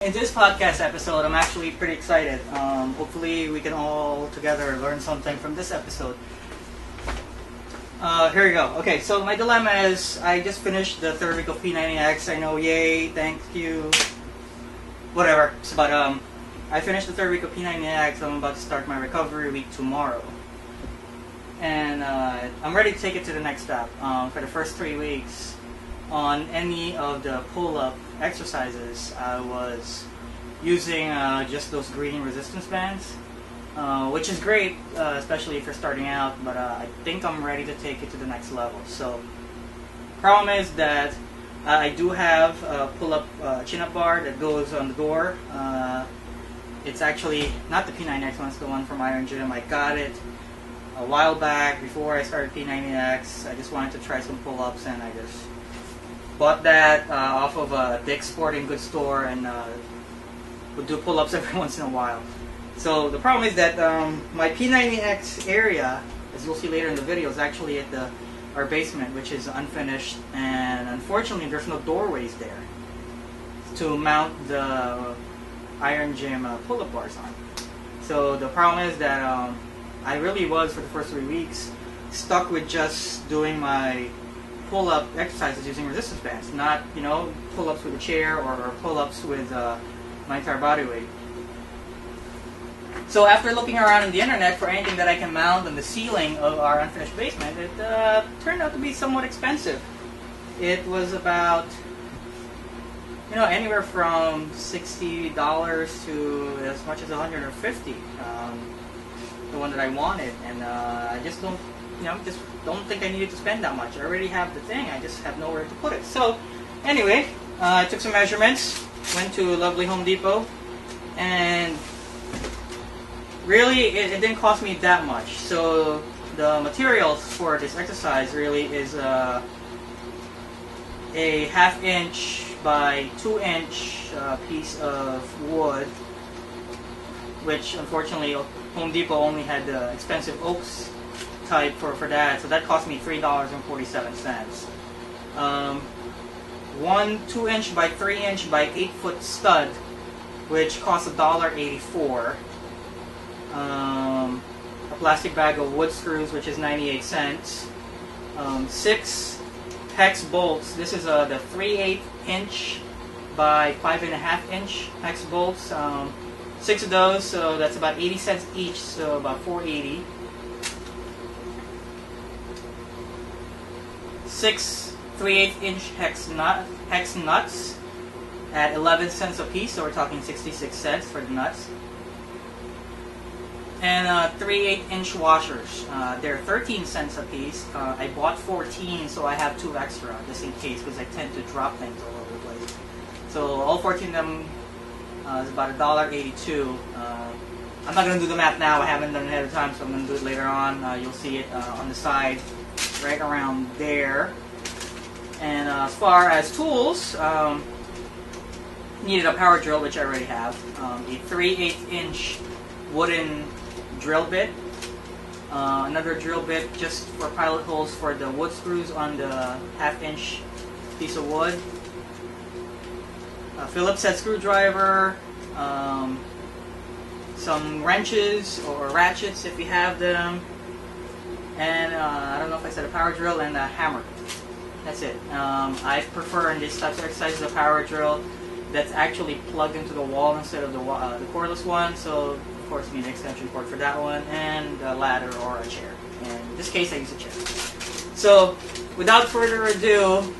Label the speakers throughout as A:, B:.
A: In this podcast episode, I'm actually pretty excited. Hopefully, we can all together learn something from this episode. Here we go. Okay, so my dilemma is I just finished the third week of P90X. I know, yay, thank you, whatever. But I finished the third week of P90X. I'm about to start my recovery week tomorrow. And I'm ready to take it to the next step. For the first 3 weeks, on any of the pull-up exercises, I was using just those green resistance bands, which is great, especially if you're starting out, but I think I'm ready to take it to the next level. So, problem is that I do have a pull-up chin-up bar that goes on the door. It's actually not the P90X one, it's the one from Iron Gym. I got it a while back before I started P90X. I just wanted to try some pull-ups, and I just bought that off of a Dick's Sporting Goods store, and would do pull-ups every once in a while. So the problem is that my P90X area, as you'll see later in the video, is actually at our basement, which is unfinished, and unfortunately there's no doorways there to mount the Iron Gym pull-up bars on. So the problem is that I really was, for the first 3 weeks, stuck with just doing my pull-up exercises using resistance bands, not, pull-ups with a chair or pull-ups with my entire body weight. So after looking around on the internet for anything that I can mount on the ceiling of our unfinished basement, it turned out to be somewhat expensive. It was about, anywhere from $60 to as much as $150. The one that I wanted, and I just don't think I needed to spend that much. I already have the thing, I just have nowhere to put it. So anyway, I took some measurements, went to lovely Home Depot, and really it didn't cost me that much. So the materials for this exercise really is a 1/2 inch by 2 inch piece of wood, which unfortunately Home Depot only had the expensive oaks type for that, so that cost me $3.47. One 2 inch by 3 inch by 8 foot stud, which costs $1.84. A plastic bag of wood screws, which is 98 cents. 6 hex bolts. This is the 3/8 inch by 5.5 inch hex bolts. 6 of those, so that's about 80 cents each, so about $4.80. 6 3/8 inch hex nuts at 11 cents a piece, so we're talking 66 cents for the nuts. And 3/8 inch washers. They're 13 cents a piece. I bought 14, so I have 2 extra just in case, because I tend to drop things all over the place. So all 14 of them is about $1.82. I'm not going to do the math now. I haven't done it ahead of time, so I'm going to do it later on. You'll see it on the side, right around there. And as far as tools, needed a power drill, which I already have. A 3/8 inch wooden drill bit. Another drill bit just for pilot holes for the wood screws on the 1/2 inch piece of wood. A Phillips head screwdriver. Some wrenches or ratchets if you have them. And I don't know if I said a power drill, and a hammer. That's it. I prefer in these types of exercises a power drill that's actually plugged into the wall instead of the cordless one. So of course you need an extension cord for that one, and a ladder or a chair. And in this case I use a chair. So without further ado,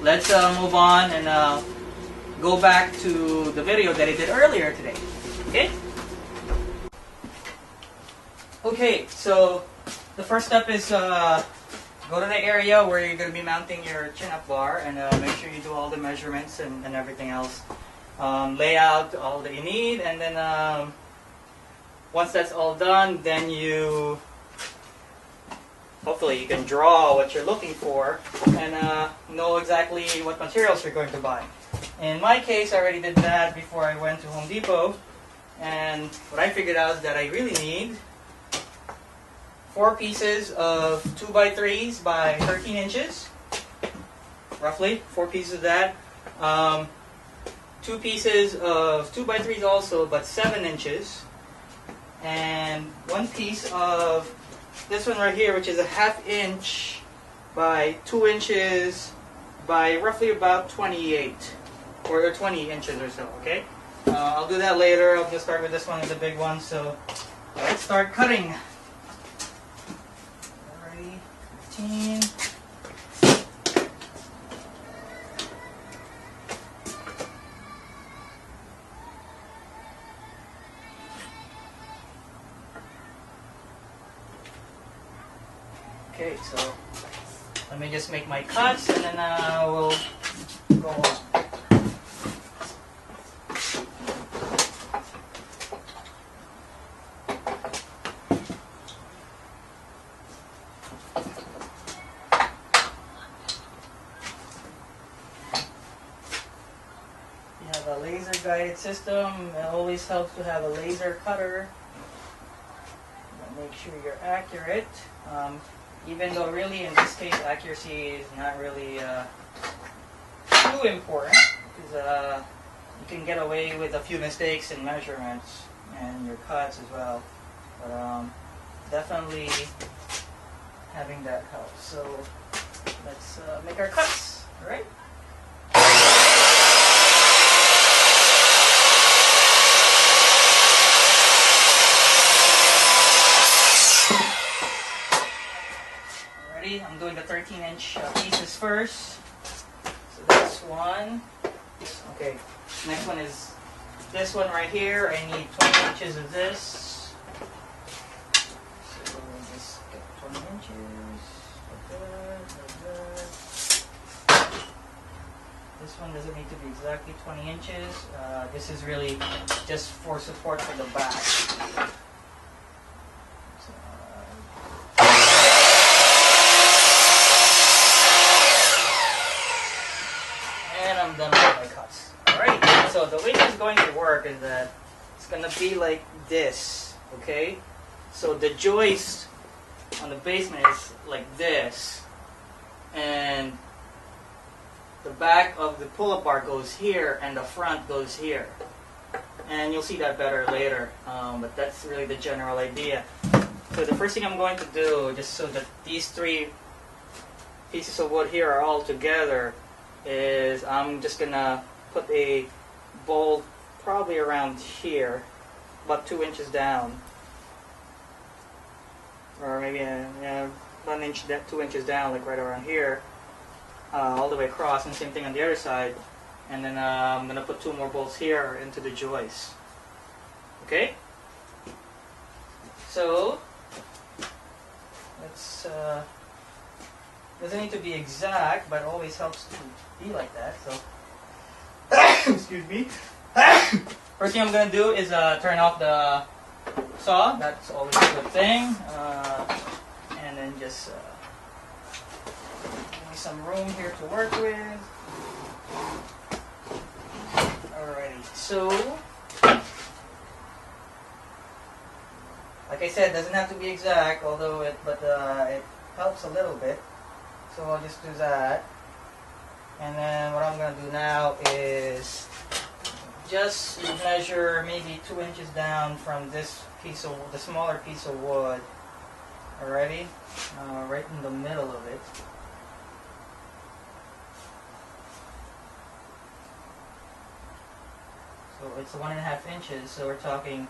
A: let's move on and go back to the video that I did earlier today. Okay? Okay, so the first step is go to the area where you're going to be mounting your chin-up bar, and make sure you do all the measurements and everything else. Lay out all that you need, and then once that's all done, then hopefully you can draw what you're looking for and know exactly what materials you're going to buy. In my case, I already did that before I went to Home Depot, and what I figured out is that I really need 4 pieces of 2x3s by 13 inches, roughly 4 pieces of that. two pieces of 2x3s also, but 7 inches, and one piece of this one right here, which is a 1/2 inch by 2 inches by roughly about 28 or 20 inches or so. Okay, I'll do that later. I'll just start with this one, the big one. So let's start cutting. Alrighty, 15. Okay, so let me just make my cuts and then we'll go on. You have a laser guided system. It always helps to have a laser cutter. Make sure you're accurate. Even though really in this case accuracy is not really too important, because you can get away with a few mistakes in measurements and your cuts as well. But definitely having that helps. So let's make our cuts, alright? I'm doing the 13-inch pieces first. So that's one. Okay, next one is this one right here. I need 20 inches of this. So we'll just get 20 inches. Like that. This one doesn't need to be exactly 20 inches. This is really just for support for the back. Done with my cuts. Alright, so the way this is going to work is that it's going to be like this, okay? So the joist on the basement is like this, and the back of the pull-up bar goes here, and the front goes here. And you'll see that better later, but that's really the general idea. So the first thing I'm going to do, just so that these three pieces of wood here are all together, is I'm just gonna put a bolt probably around here, about 2 inches down, or maybe 1 inch, 2 inches down, like right around here, all the way across, and same thing on the other side. And then I'm gonna put 2 more bolts here into the joist. Okay. So let's. Doesn't need to be exact, but it always helps to be like that. So, excuse me. First thing I'm going to do is turn off the saw. That's always a good thing. And then just give me some room here to work with. Alrighty. So, like I said, it doesn't have to be exact, although it helps a little bit. So I'll just do that. And then what I'm going to do now is just measure maybe 2 inches down from this piece of the smaller piece of wood. Alrighty? Right in the middle of it. So it's 1.5 inches, so we're talking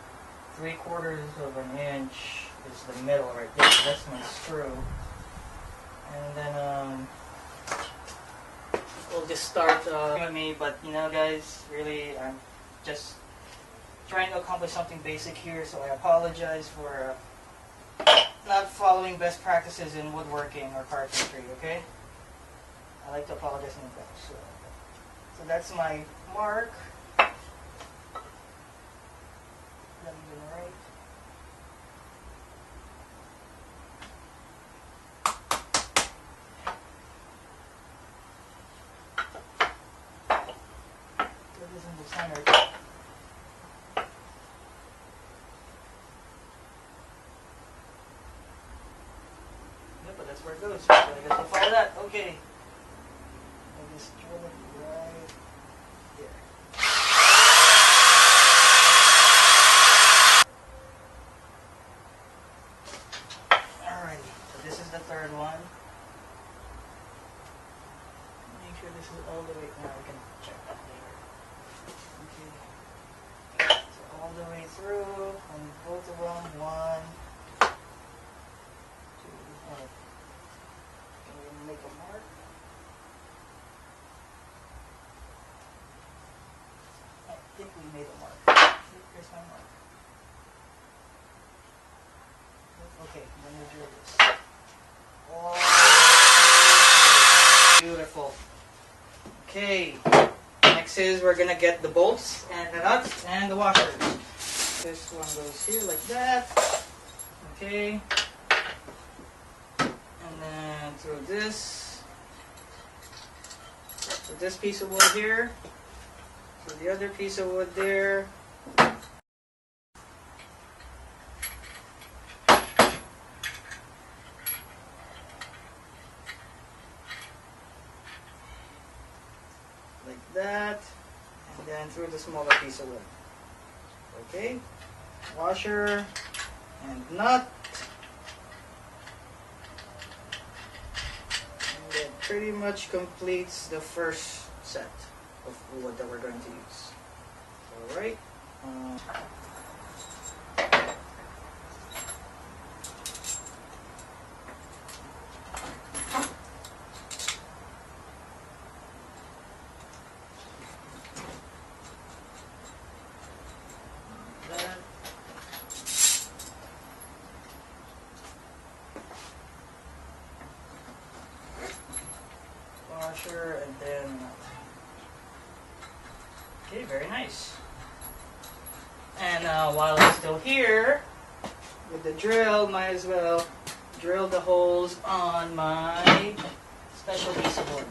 A: 3/4 of an inch is the middle right there. So that's my screw. And then we'll just start with me, but you know guys, really I'm just trying to accomplish something basic here, so I apologize for not following best practices in woodworking or carpentry, okay? I like to apologize in advance. So that's my mark. That even right. Center. Yep, but that's where it goes. So I guess we'll follow that. Okay. I'll just drill it right here. sure this is all the way. Now we can check that later. Okay. So all the way through on both of them. 1, 2. Can we make a mark? I think we made a mark. Here's my mark. Okay, then we drill this. Oh, beautiful. Okay, next is we're gonna get the bolts and the nuts and the washers. This one goes here like that. Okay, and then through this, with this piece of wood here, through the other piece of wood there. Like that, and then through the smaller piece of wood. Okay, washer and nut, and that pretty much completes the first set of wood that we're going to use. All right. Washer and then okay, very nice. And while I'm still here with the drill, might as well drill the holes on my special piece of wood.